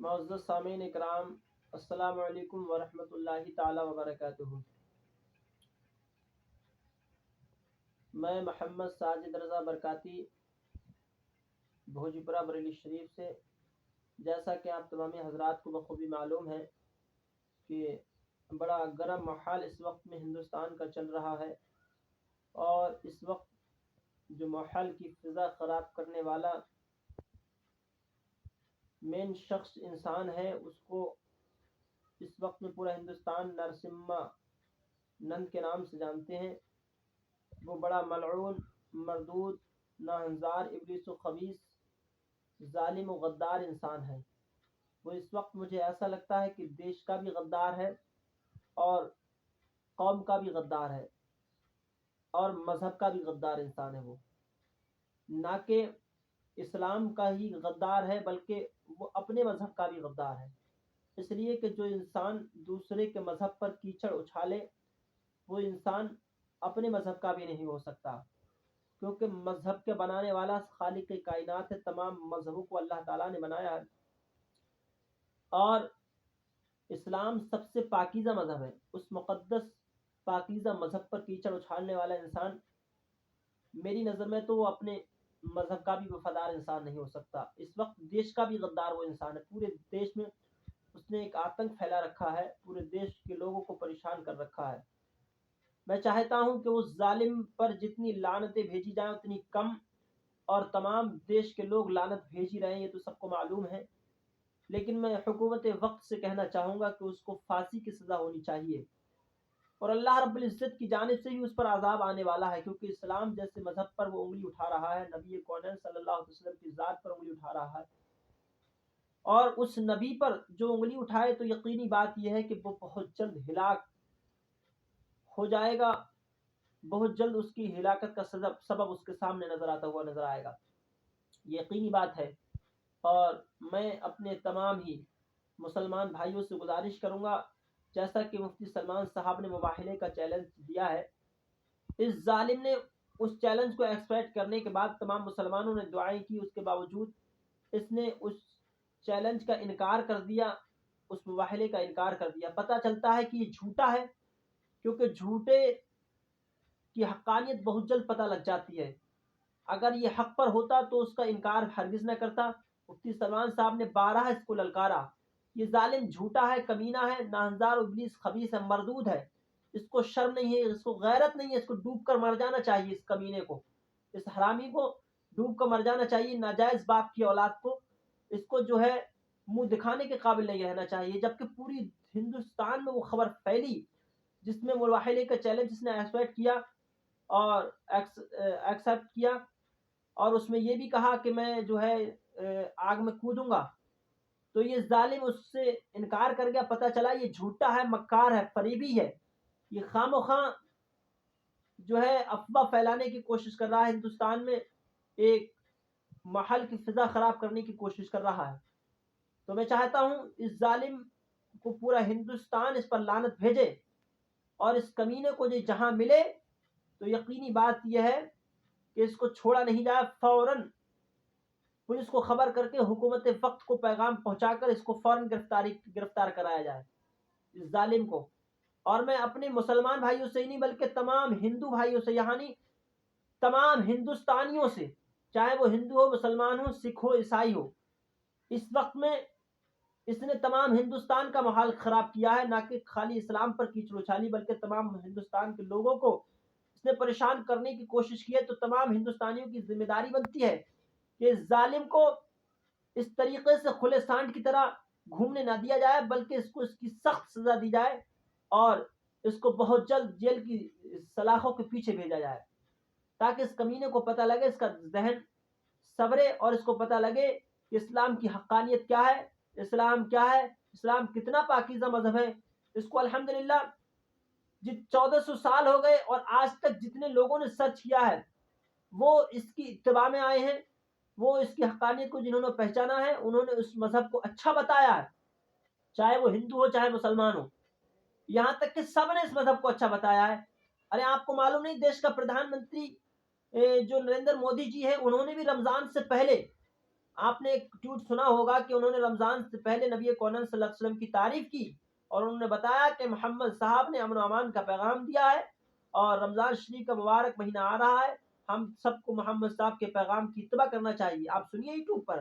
معزز سامعین اکرام، السلام علیکم ورحمۃ اللہ تعالی وبرکاتہ۔ میں محمد ساجد رضا برکاتی بھوجی پورہ بریلی شریف سے، جیسا کہ آپ تمامی حضرات کو بخوبی معلوم ہے کہ بڑا گرم محال اس وقت میں ہندوستان کا چل رہا ہے، اور اس وقت جو محال کی فضا خراب کرنے والا مین شخص انسان ہے، اس کو اس وقت میں پورا ہندوستان نرسمہا نند کے نام سے جانتے ہیں۔ وہ بڑا ملعون، مردود، ناہنزار، ابلیس و خبیث، ظالم و غدار انسان ہے۔ وہ اس وقت مجھے ایسا لگتا ہے کہ دیش کا بھی غدار ہے اور قوم کا بھی غدار ہے اور مذہب کا بھی غدار انسان ہے۔ وہ نہ کہ اسلام کا ہی غدار ہے بلکہ وہ اپنے مذہب کا بھی غدار ہے، اس لیے کہ جو انسان دوسرے کے مذہب پر کیچڑ اچھالے وہ انسان اپنے مذہب کا بھی نہیں ہو سکتا، کیونکہ مذہب کے بنانے والا خالق کائنات ہے۔ تمام مذہبوں کو اللہ تعالیٰ نے بنایا ہے، اور اسلام سب سے پاکیزہ مذہب ہے۔ اس مقدس پاکیزہ مذہب پر کیچڑ اچھالنے والا انسان، میری نظر میں تو وہ اپنے مذہب کا بھی وفادار انسان نہیں ہو سکتا۔ اس وقت دیش کا بھی غدار وہ انسان ہے۔ پورے دیش میں اس نے ایک آتنک پھیلا رکھا ہے، پورے دیش کے لوگوں کو پریشان کر رکھا ہے۔ میں چاہتا ہوں کہ اس ظالم پر جتنی لعنتیں بھیجی جائیں اتنی کم، اور تمام دیش کے لوگ لعنت بھیج ہی رہے ہیں، یہ تو سب کو معلوم ہے۔ لیکن میں حکومت وقت سے کہنا چاہوں گا کہ اس کو پھانسی کی سزا ہونی چاہیے، اور اللہ رب العزت کی جانب سے بھی اس پر عذاب آنے والا ہے، کیونکہ اسلام جیسے مذہب پر وہ انگلی اٹھا رہا ہے، نبی کونین صلی اللہ علیہ وسلم کی ذات پر انگلی اٹھا رہا ہے، اور اس نبی پر جو انگلی اٹھائے تو یقینی بات یہ ہے کہ وہ بہت جلد ہلاک ہو جائے گا، بہت جلد اس کی ہلاکت کا سبب اس کے سامنے نظر آتا ہوا نظر آئے گا، یہ یقینی بات ہے۔ اور میں اپنے تمام ہی مسلمان بھائیوں سے گزارش کروں گا، جیسا کہ مفتی سلمان صاحب نے مباحثے کا چیلنج دیا ہے، اس ظالم نے اس چیلنج کو ایکسپیکٹ کرنے کے بعد تمام مسلمانوں نے دعائیں کی، اس کے باوجود اس نے اس چیلنج کا انکار کر دیا، اس مباحثے کا انکار کر دیا۔ پتہ چلتا ہے کہ یہ جھوٹا ہے، کیونکہ جھوٹے کی حقانیت بہت جلد پتہ لگ جاتی ہے۔ اگر یہ حق پر ہوتا تو اس کا انکار ہرگز نہ کرتا۔ مفتی سلمان صاحب نے بارہا اس کو للکارا، یہ ظالم جھوٹا ہے، کمینہ ہے، ناہنزار، ابلیس، خبیث ہے، مردود ہے، اس کو شرم نہیں ہے، اس کو غیرت نہیں ہے، اس کو ڈوب کر مر جانا چاہیے، اس کمینے کو، اس حرامی کو ڈوب کر مر جانا چاہیے، ناجائز باپ کی اولاد کو، اس کو جو ہے منہ دکھانے کے قابل نہیں رہنا چاہیے۔ جبکہ پوری ہندوستان میں وہ خبر پھیلی جس میں مباحثے کا چیلنج اس نے ایکسپیکٹ کیا اور ایکسیپٹ کیا، اور اس میں یہ بھی کہا کہ میں جو ہے آگ میں کودوں گا، تو یہ ظالم اس سے انکار کر گیا۔ پتہ چلا یہ جھوٹا ہے، مکار ہے، فریبی ہے، یہ خام و خواہ جو ہے افواہ پھیلانے کی کوشش کر رہا ہے، ہندوستان میں ایک محل کی فضا خراب کرنے کی کوشش کر رہا ہے۔ تو میں چاہتا ہوں اس ظالم کو پورا ہندوستان اس پر لعنت بھیجے، اور اس کمینے کو جہاں ملے تو یقینی بات یہ ہے کہ اس کو چھوڑا نہیں جائے، فوراً پولیس کو خبر کر کے حکومت وقت کو پیغام پہنچا کر اس کو فوراً گرفتار کرایا جائے، اس ظالم کو۔ اور میں اپنے مسلمان بھائیوں سے ہی نہیں بلکہ تمام ہندو بھائیوں سے، یعنی تمام ہندوستانیوں سے، چاہے وہ ہندو ہو، مسلمان ہو، سکھ ہو، عیسائی ہو، اس وقت میں اس نے تمام ہندوستان کا ماحول خراب کیا ہے، نہ کہ خالی اسلام پر کیچڑ اچھالی بلکہ تمام ہندوستان کے لوگوں کو اس نے پریشان کرنے کی کوشش کی ہے۔ تو تمام ہندوستانیوں کی ذمہ داری بنتی ہے کہ اس ظالم کو اس طریقے سے کھلے سانڈ کی طرح گھومنے نہ دیا جائے، بلکہ اس کو اس کی سخت سزا دی جائے، اور اس کو بہت جلد جیل کی سلاخوں کے پیچھے بھیجا جائے، تاکہ اس کمینے کو پتہ لگے، اس کا ذہن سبرے، اور اس کو پتہ لگے کہ اسلام کی حقانیت کیا ہے، اسلام کیا ہے، اسلام کتنا پاکیزہ مذہب ہے۔ اس کو الحمدللہ 1400 سال ہو گئے، اور آج تک جتنے لوگوں نے سرچ کیا ہے وہ اس کی اتباع میں آئے ہیں، وہ اس کی حقانیت کو جنہوں نے پہچانا ہے انہوں نے اس مذہب کو اچھا بتایا ہے، چاہے وہ ہندو ہو چاہے مسلمان ہو، یہاں تک کہ سب نے اس مذہب کو اچھا بتایا ہے۔ ارے آپ کو معلوم نہیں، دیش کا پردھان منتری جو نریندر مودی جی ہے، انہوں نے بھی رمضان سے پہلے آپ نے ایک ٹویٹ سنا ہوگا کہ انہوں نے رمضان سے پہلے نبی کونن صلی اللہ علیہ وسلم کی تعریف کی اور انہوں نے بتایا کہ محمد صاحب نے امن و امان کا پیغام دیا ہے اور رمضان شریف کا مبارک مہینہ آ رہا ہے، ہم سب کو محمد صاحب کے پیغام کی اتباع کرنا چاہیے۔ آپ سنیے یوٹیوب پر،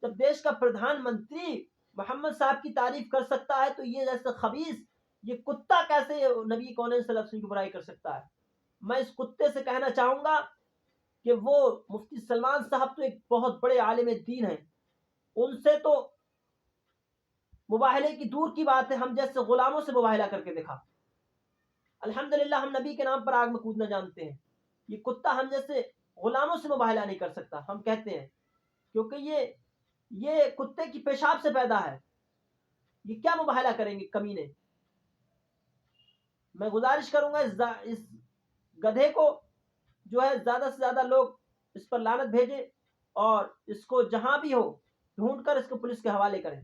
جب دیش کا پردھان منتری محمد صاحب کی تعریف کر سکتا ہے تو یہ جیسے خبیث، یہ کتا کیسے نبی کونین صلی اللہ علیہ وسلم کی برائی کر سکتا ہے؟ میں اس کتے سے کہنا چاہوں گا کہ وہ مفتی سلمان صاحب تو ایک بہت بڑے عالم دین ہیں، ان سے تو مباہلے کی دور کی بات ہے، ہم جیسے غلاموں سے مباہلہ کر کے دیکھا۔ الحمدللہ ہم نبی کے نام پر آگ میں کودنا جانتے ہیں، یہ کتا ہم جیسے غلاموں سے مباہلہ نہیں کر سکتا، ہم کہتے ہیں، کیونکہ یہ کتے کی پیشاب سے پیدا ہے، یہ کیا مباہلہ کریں گے کمینے۔ میں گزارش کروں گا اس گدھے کو جو ہے زیادہ سے زیادہ لوگ اس پر لعنت بھیجیں اور اس کو جہاں بھی ہو ڈھونڈ کر اس کو پولیس کے حوالے کریں۔